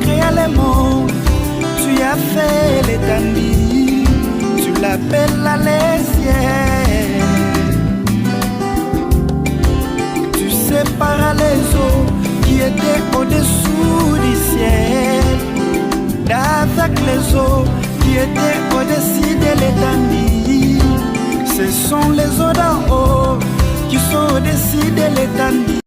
créa les mondes, tu as fait l'étendue, tu l'appelles les cieux. Tu séparas les eaux qui étaient au-dessous du ciel d'avec les eaux qui étaient au-dessus de l'étendue. Ce sont les eaux d'en haut qui sont au-dessus de l'étendue.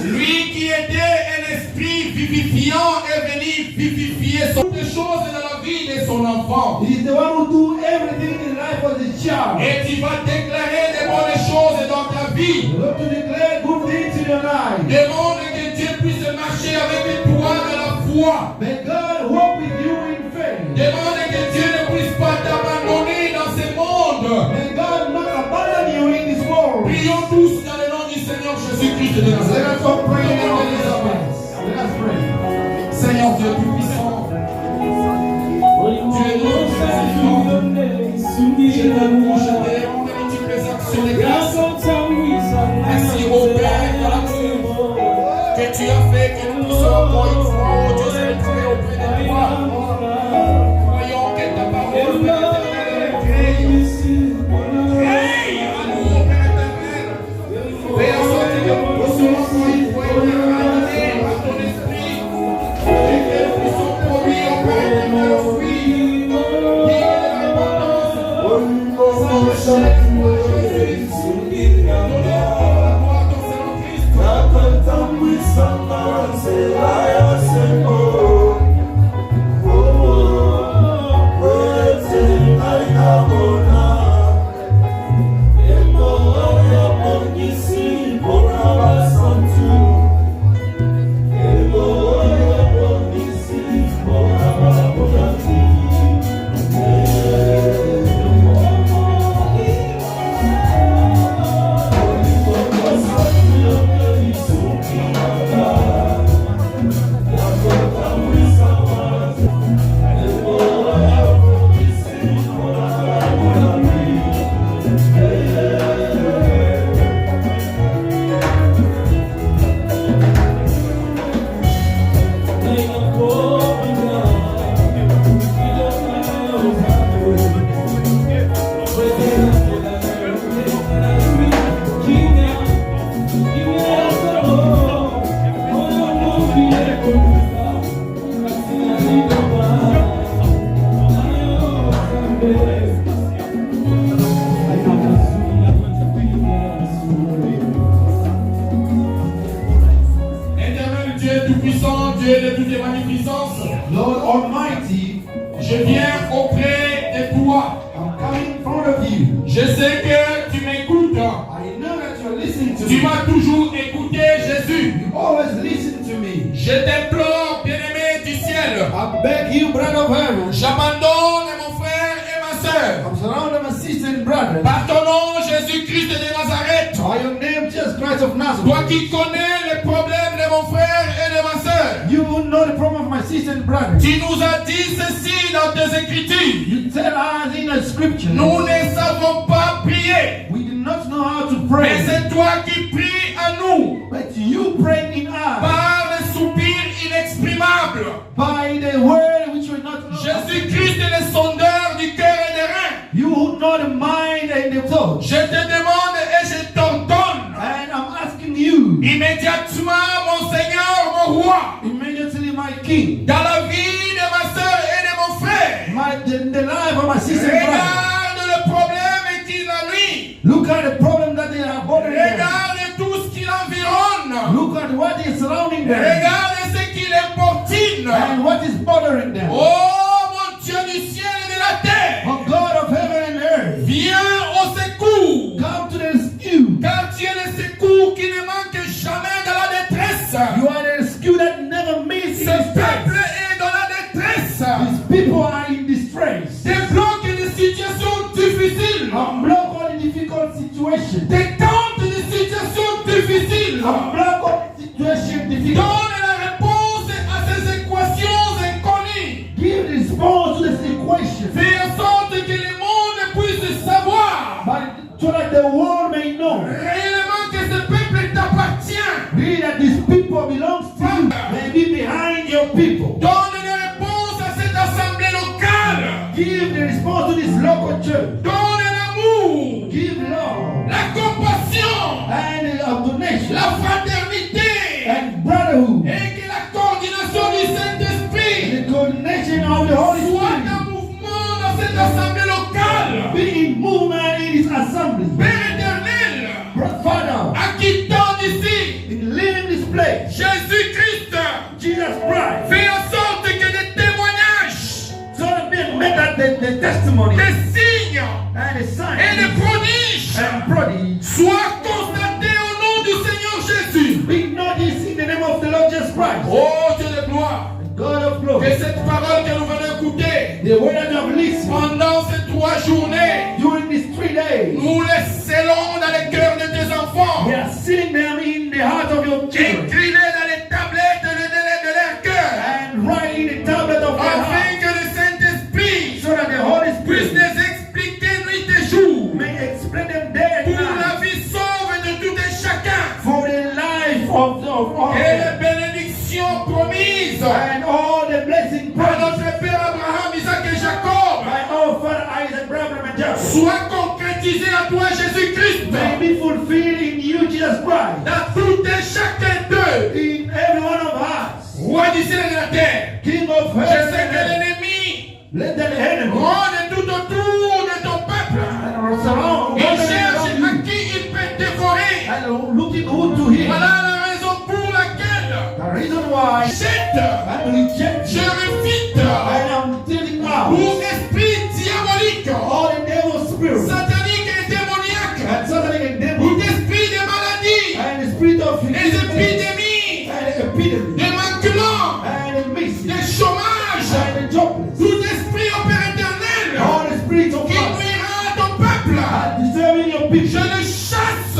Lui qui était un esprit vivifiant est venu vivifier toutes les choses dans la vie de son enfant. He is the one who do everything in life for the child. Et tu vas déclarer de bonnes choses dans ta vie. You have to declare good things in your life. Demande que Dieu puisse marcher avec toi dans la foi. May God walk with you in faith. Demande que Dieu ne puisse pas t'abandonner dans ce monde. May God not abandon you in this world. Prions tous dans le nom du Seigneur Jésus-Christ de Nazareth. Let us all pray in the name of Jesus. Let us pray. Seigneur Dieu tout-puissant, tu es notre Seigneur. Je t'aime, je t'aime, multiples actions de grâce. Merci au Père de l'amour que tu as fait que nous puissions encore une fois, oh Dieu, se retrouver auprès de toi. Croyons que ta parole, Père éternel, crée amour, Père éternel. Père, sorti que nous puissions encore une fois être animés par ton esprit et que nous puissions produire, Père éternel, le fruit digne de l'abondance. Sans chair, Jésus, en nous but you pray in us par les soupirs inexprimables. by the word which will not know. Jésus-Christ est le sondeur du cœur et des reins. You who know the mind and the thought. Je te demande et je t'ordonne And I'm asking you, immédiatement, mon Seigneur, mon roi, immediately, my king, dans la vie de ma soeur et de mon frère, the life of my sister and brother. regarde le problème qu'il a lui. Look at the problem that they are bothering them. Regarde tout ce qui l'environne. Look at what is surrounding them Regarde ce qui l'importune. and what is bothering them. Oh mon Dieu du ciel et de la terre, Oh God of heaven and earth, viens au secours. come to the rescue. Car tu es le secours qui ne manque jamais dans la détresse. You are the rescue that never misses. Ce peuple est dans la détresse. These people are in distress. Débloque des situations difficiles. Unblock all the difficult situations. Détente des situations difficiles. Unblock all the situation difficult. Donne la réponse à ces équations inconnues. Give the response to this equation, Fais en sorte que le monde puisse savoir so that the world may know réellement que ce peuple t'appartient. really that these people belongs to you. May be behind your people. Donne des réponses à cette assemblée locale. Give the response to this local church. Donne l'amour, Give love la compassion, and donation la fraternité and brotherhood. et que la coordination du Saint-Esprit The coordination of the Holy soit Spirit en mouvement dans cette assemblée locale. be in movement in His assembly. Père éternel, Father, acquittant d'ici, in living this place, Jésus-Christ, Jesus Christ, fais en sorte que des témoignages, so that we make that the testimony des signes and the et sign des prodiges and prodigy soient constatés au nom du Seigneur Jésus. be noticed in the name of the Lord Jesus Christ, Oh Dieu de gloire, God of que glory. cette parole que nous venons écouter The word that you have listened pendant ces 3 journées, during these 3 days, nous les scellons dans les cœurs de tes enfants. we are sealing them in the heart of your children Écris-les dans les tablettes de leur cœur, and write in the tablet of their heart, afin que le Saint-Esprit so that the Holy puisse Spirit les expliquer nuit et jour may explain them day pour and night la vie sauve de tout et chacun for the life of all et them. les bénédictions promises And all the blessing par promised notre Père Abraham, Isaac et Jacob by our Father Isaac, Abraham, and Jacob soient concrétisées à toi Jésus-Christ may be fulfilled in you, Jesus Christ, dans tout et chacun d'eux. in every one of us. Roi du ciel et de la terre, King of je heaven sais and que earth, l'ennemi let the enemy rôde tout autour de ton peuple. surround Il cherche around à you qui il peut dévorer. and looking who to hear. Voilà la raison pour laquelle The reason why jette, I reject je you, refute I am telling out pour esprit diabolique, all the devil's spirits satanique et démoniaque, and Satan and pour devil esprit de maladie, and the spirit of des epidemic épidémies, and epidemic des manquements, and missing des chômages, and jobless. tout esprit au Père éternel All the spirits of qui God nuira à ton peuple. are disturbing your Je people, le chasse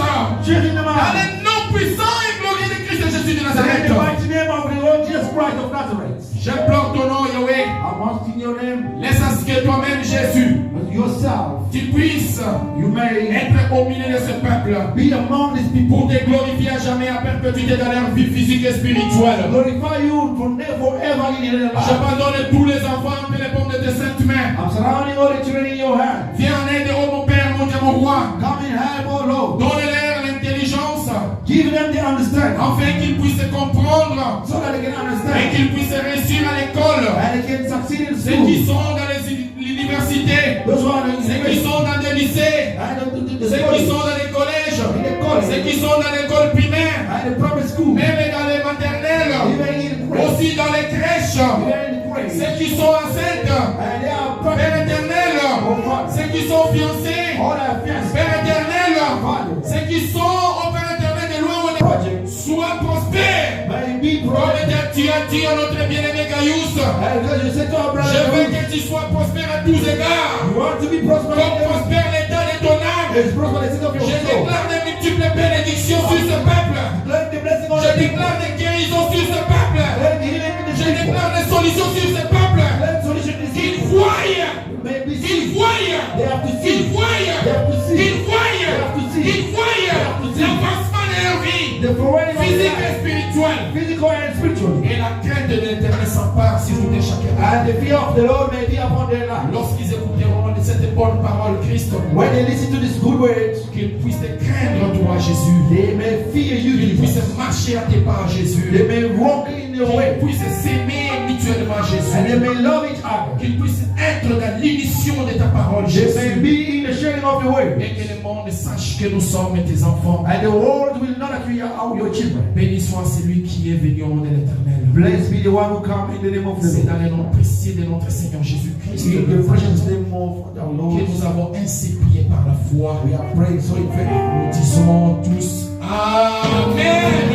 chasing them dans out. le nom puissant et glorieux de Christ Jésus de In Nazareth. the mighty name of the Lord Jesus Christ of Nazareth, J'implore ton nom, Yahweh. I'm asking your name, Laisse à ce que toi-même, Jésus, yourself, tu puisses you may être au milieu de ce peuple be among these people, pour te glorifier à jamais à perpétuité dans leur vie physique et spirituelle. glorify you forever in their life. J'abandonne tous les enfants entre les paumes de tes saintes mains. I'm surrounding all the children in your hand. Viens en aide, oh mon Père, mon Dieu, mon roi. Come in help, oh Lord. Donne-leur l'intelligence Give them the understanding afin qu'ils puissent comprendre so that they can et understand qu'ils puissent réussir à l'école. and they can succeed in Ceux qui school. sont dans les universités, Those who are in ceux qui sont dans des lycées, and the ceux qui college, sont dans les collèges, in the college, ceux qui sont dans l'école primaire, and the private school, même dans les maternelles, even in grade, aussi dans les crèches, even in grade, ceux qui sont enceintes, and they are Père private, éternel, ceux qui sont fiancés, all our fiancés, Père éternel, ceux qui sont au Père éternel de loin, project, soient prospères. may be Comme project. tu as dit à notre bien-aimé Gaius, And because you said to our je veux brother, que tu sois prospère à tous égards, you want to be prosperous, comme prospère l'état de ton âme. it's prosperous in the state of Je your soul. déclare des multiples bénédictions sur ce peuple. Let the blessing on Je the people. déclare des guérisons sur ce peuple. Let healing in the Je people. déclare des solutions sur ce peuple. Let solution in the Qu'ils people. voient, May be qu'ils seen. voient, They have to qu'ils see voient, They have to see. qu'ils voient, They have to see. qu'ils voient They have to see. l'avancement de leur vie. the physique et spirituelle. physical and spiritual. Et la crainte de l'Éternel s'empare sur tout un chacun. And the fear of the Lord may be upon their life. Lorsqu'ils écouteront de cette bonne parole, Christ, When they listen to these good words, qu'ils puissent te craindre toi, Jésus. they may fear you, Qu'ils Jesus. puissent marcher à tes pas, Jésus. They may walk in your way. Qu'ils puissent s'aimer mutuellement, And they Jésus. may love each other. Qu'ils puissent être dans l'émission de ta parole, They may Jésus. be in the sharing of your word. Et que le monde sache que nous sommes tes enfants. And the world will know that we are your children. Béni soit celui qui est venu au nom de l'Éternel. Blessed be the one who come in the name of the C'est Lord. dans le nom précieux de notre Seigneur Jésus-Christ In the precious name of our Lord, que nous avons ainsi prié par la foi. we are praying so in faith. Nous disons tous Amen.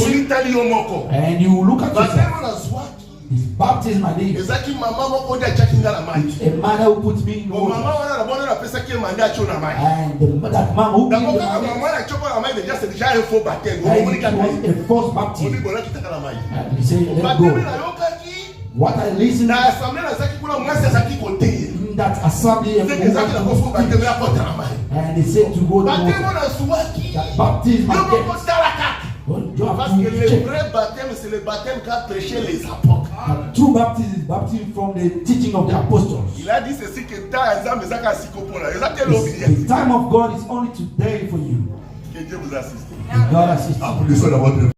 olitali yo moko And you look at yourself. batema nazwaki His baptism I did. ezalaki mama moko nde atiaki nga na mai A mother who put me in bo mama water. wana na bona napesaki ye mande atio na mai And that mom who gave dango me kaka the mama na tioko na mai deja c'est déjà un faux baptême and omoni it kaka was a false oni baptism. bona kitaka na mai And he said, let bateme go. nayokaki What I listened na assemblée nazalaki kuna mwasi azalaki koteya in that assembly and seke ezalaki na kofo bateme ya kota na mai and they said to go to bateme water. nazwaki That baptism yo I moko get. tala kaka You have parce to que le check. vrai baptême c'est le baptême qu'a prêché les apôtres. The true baptism is baptism from the teaching of the apostles. Il a dit ceci que temps exemple ezaka siko pona ezaka lobi The time of God is only today for you. que Dieu vous assiste. God assist you. Applaudissons la votre